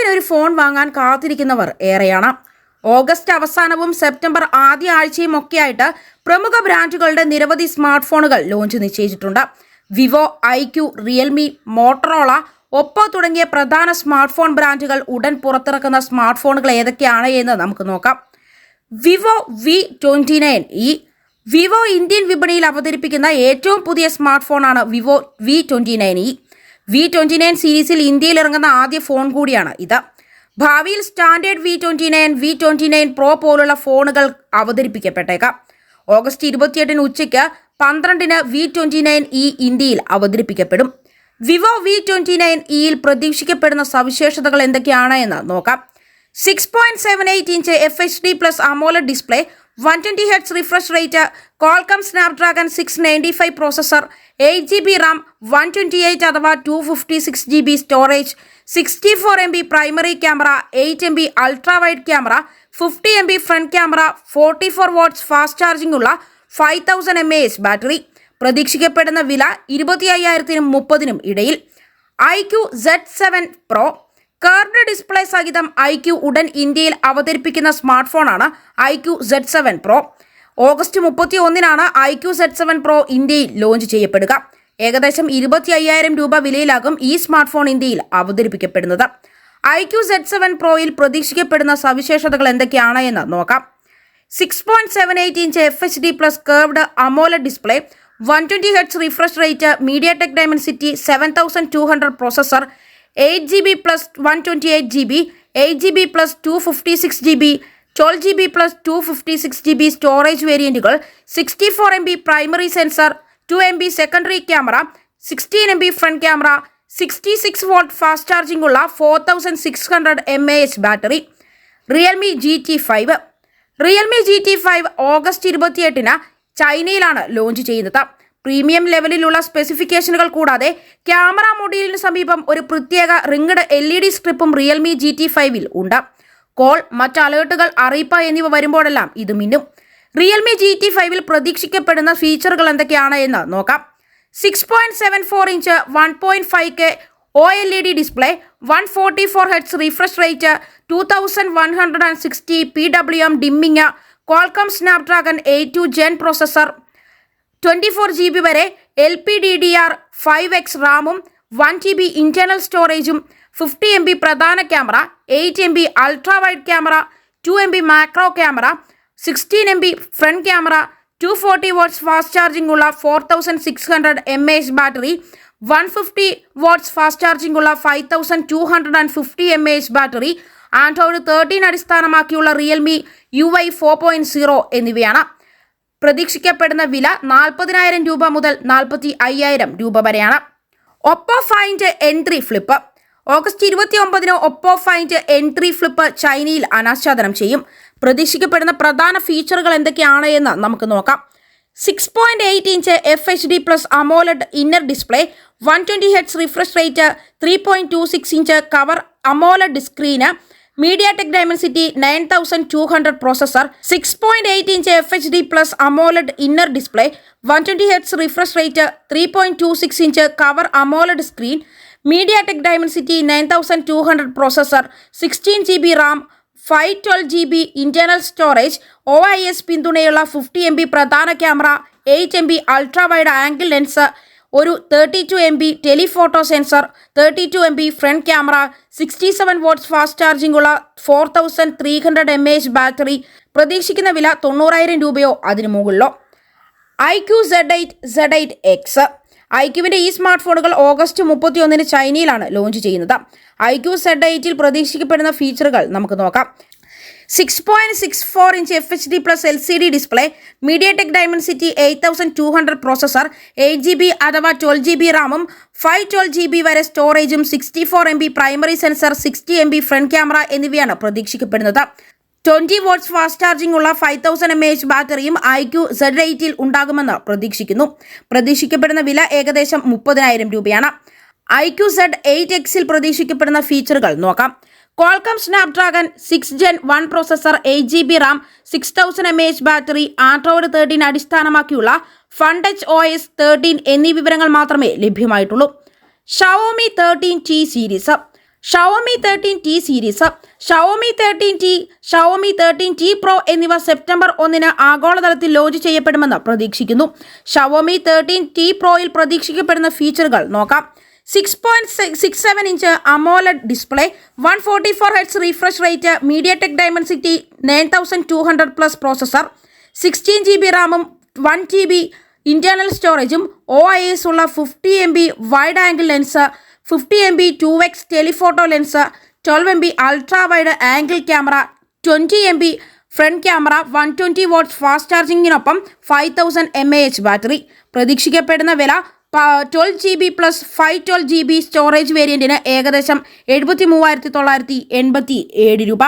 ഓണത്തിനൊരു phone വാങ്ങാൻ കാത്തിരിക്കുന്നവർ ഏറെയാണ്. ഓഗസ്റ്റ് അവസാനവും സെപ്റ്റംബർ ആദ്യ ആഴ്ചയും ഒക്കെയായിട്ട് പ്രമുഖ ബ്രാൻഡുകളുടെ നിരവധി സ്മാർട്ട് ഫോണുകൾ ലോഞ്ച് നിശ്ചയിച്ചിട്ടുണ്ട്. Vivo, iQOO, Realme, Motorola, Oppo തുടങ്ങിയ പ്രധാന സ്മാർട്ട് ഫോൺ ബ്രാൻഡുകൾ ഉടൻ പുറത്തിറക്കുന്ന സ്മാർട്ട് ഫോണുകൾ ഏതൊക്കെയാണ് എന്ന് നമുക്ക് നോക്കാം. Vivo V29e. വിവോ ഇന്ത്യൻ വിപണിയിൽ അവതരിപ്പിക്കുന്ന ഏറ്റവും പുതിയ സ്മാർട്ട് ഫോണാണ് വിവോ V29e. V29 സീരീസിൽ ഇന്ത്യയിൽ ഇറങ്ങുന്ന ആദ്യ ഫോൺ കൂടിയാണ് ഇത്. ഭാവിയിൽ സ്റ്റാൻഡേർഡ് V29, V29 Pro പോലുള്ള ഫോണുകൾ അവതരിപ്പിക്കപ്പെട്ടേക്കാം. ഓഗസ്റ്റ് 28 ഉച്ചയ്ക്ക് 12 V29e ഇന്ത്യയിൽ അവതരിപ്പിക്കപ്പെടും. വിവോ V29eയിൽ പ്രതീക്ഷിക്കപ്പെടുന്ന സവിശേഷതകൾ എന്തൊക്കെയാണ് എന്ന് നോക്കാം. 6.78 inch FHD+ AMOLED display, 120 Hz refresh rate, Qualcomm Snapdragon 695 processor, 8GB RAM, 128 അഥവാ 256GB storage, 64MB primary camera, 8MB ultra wide camera, 50MB front camera, 44 watts fast charging ഉള്ള 5000 mAh ബാറ്ററി. പ്രതീക്ഷിക്കപ്പെടുന്ന വില 25,000-നും 30,000-നും ഇടയിൽ. iQOO Z7 Pro. Curved display സഹിതം iQOO ഉടൻ ഇന്ത്യയിൽ അവതരിപ്പിക്കുന്ന smart ഫോണാണ് iQOO Z7 Pro. August 31 iQOO Z7 Pro ഇന്ത്യയിൽ ലോഞ്ച് ചെയ്യപ്പെടുക. ഏകദേശം 25,000 രൂപ വിലയിലാകും ഈ സ്മാർട്ട് ഫോൺ ഇന്ത്യയിൽ അവതരിപ്പിക്കപ്പെടുന്നത്. iQOO Z7 Proയിൽ പ്രതീക്ഷിക്കപ്പെടുന്ന സവിശേഷതകൾ എന്തൊക്കെയാണ് എന്ന് നോക്കാം. 6.78 inch FHD+ curved AMOLED display, 120 Hz refresh rate, MediaTek Dimensity 7200 processor, 8GB plus 128GB, 8GB plus 256GB, 12GB plus 256GB storage വേരിയന്റുകൾ, 64MB primary sensor, 2MB secondary camera, 16MB front camera, 66 volt fast charging ഉള്ള 4600 mAh battery. Realme GT5. Realme GT5 August 28 ചൈനയിലാണ് launch ചെയ്യുന്നത്. Premium ലെവലിലുള്ള സ്പെസിഫിക്കേഷനുകൾ കൂടാതെ camera മൊഡ്യൂളിന് സമീപം ഒരു പ്രത്യേക റിംഗ്ഡ് LED സ്ട്രിപ്പും റിയൽമി GT5ൽ ഉണ്ട്. കോൾ, മറ്റ് അലേർട്ടുകൾ, അറിയിപ്പ് എന്നിവ വരുമ്പോഴെല്ലാം ഇത് മിന്നും. റിയൽമി GT5ൽ പ്രതീക്ഷിക്കപ്പെടുന്ന ഫീച്ചറുകൾ എന്തൊക്കെയാണ് എന്ന് നോക്കാം. 6.74 inch 1.5K OLED display, 144 Hz refresh rate, 2160 PWM dimming, Qualcomm Snapdragon 82 Gen processor, 24GB വരെ LPDDR5X റാമും, 1TB ഇന്റേണൽ സ്റ്റോറേജും, 50MB പ്രധാന camera, 8MB ultra wide camera, 2MB macro camera, 16MB front camera, 240 watts fast charging ഉള്ള 4600 mAh battery, 150 watts fast charging ഉള്ള 5250 mAh battery. Android 13 അടിസ്ഥാനമാക്കിയുള്ള Realme UI 4.0 എന്നിവയാണ്. പ്രതീക്ഷിക്കപ്പെടുന്ന വില 40,000 രൂപ മുതൽ 45,000 രൂപ വരെയാണ്. Oppo find N3 flip. August 29 Oppo find N3 flip ചൈനയിൽ അനാച്ഛാദനം ചെയ്യും. പ്രതീക്ഷിക്കപ്പെടുന്ന പ്രധാന ഫീച്ചറുകൾ എന്തൊക്കെയാണ് എന്ന് നമുക്ക് നോക്കാം. 6.8 inch FHD+ AMOLED inner display, 120 Hz refresh rate, 3.26 inch cover AMOLED screen, MediaTek Dimensity 9200 processor, 6.8 inch FHD+ AMOLED inner display, 120 Hz refresh rate, 3.26 inch cover AMOLED screen, MediaTek Dimensity 9200 processor, 16GB RAM, 512GB internal storage, OIS പിന്തുണയുള്ള 50MB പ്രധാന camera, 8MB ultra wide angle lens, ഒരു 32MB telephoto sensor, 32MB front camera, 67 watts fast charging ഉള്ള 4300 mAh battery. പ്രതീക്ഷിക്കുന്ന വില 90,000 രൂപയോ അതിനു മുകളിലോ. iQOO Z8 Z8X. iQOOവിൻ്റെ ഈ സ്മാർട്ട് ഫോണുകൾ ഓഗസ്റ്റ് 31 ചൈനയിലാണ് ലോഞ്ച് ചെയ്യുന്നത്. iQOO Z8ൽ പ്രതീക്ഷിക്കപ്പെടുന്ന ഫീച്ചറുകൾ നമുക്ക് നോക്കാം. 6.64 inch FHD+ LCD display, MediaTek Dimensity 8200 processor, 8GB അഥവാ 12GB റാമും, 512GB വരെ സ്റ്റോറേജും, 64MB primary sensor, 60MB front camera എന്നിവയാണ് പ്രതീക്ഷിക്കപ്പെടുന്നത്. 20 വാട്ട്സ് ഫാസ്റ്റ് ചാർജിംഗ് ഉള്ള 5000 mAh ബാറ്ററിയും iQOO Z8ൽ ഉണ്ടാകുമെന്ന് പ്രതീക്ഷിക്കുന്നു. പ്രതീക്ഷിക്കപ്പെടുന്ന വില ഏകദേശം 30,000 രൂപയാണ്. iQOO Z8Xൽ പ്രതീക്ഷിക്കപ്പെടുന്ന ഫീച്ചറുകൾ നോക്കാം. Qualcomm Snapdragon 6 Gen 1 processor, 8GB RAM, 6000 mAh battery, Android 13 അടിസ്ഥാനമാക്കിയുള്ള FunTouch OS 13 എന്നീ വിവരങ്ങൾ മാത്രമേ ലഭ്യമായിട്ടുള്ളൂ. Xiaomi 13T series. Xiaomi 13T series, Xiaomi 13T, Xiaomi 13T Pro എന്നിവ സെപ്റ്റംബർ 1 ആഗോളതലത്തിൽ ലോഞ്ച് ചെയ്യപ്പെടുമെന്ന് പ്രതീക്ഷിക്കുന്നു. ഷവോമി 13T Proയിൽ പ്രതീക്ഷിക്കപ്പെടുന്ന ഫീച്ചറുകൾ നോക്കാം. 6.67 inch AMOLED display, 144 Hz refresh rate, MediaTek Dimensity 9200+ processor, 16 GB റാമും 1 TB ഇന്റേണൽ സ്റ്റോറേജും, OIS ഉള്ള 50 MB wide angle lens, 50 MB 2x telephoto lens, 12 MB ultra wide angle camera, 20 MB front camera, 120 watts fast ചാർജിങ്ങിനൊപ്പം 5000 mAh battery. പ്രതീക്ഷിക്കപ്പെടുന്ന വില 12 GB plus 512 GB storage വേരിയന്റിന് ഏകദേശം 73,987 രൂപ.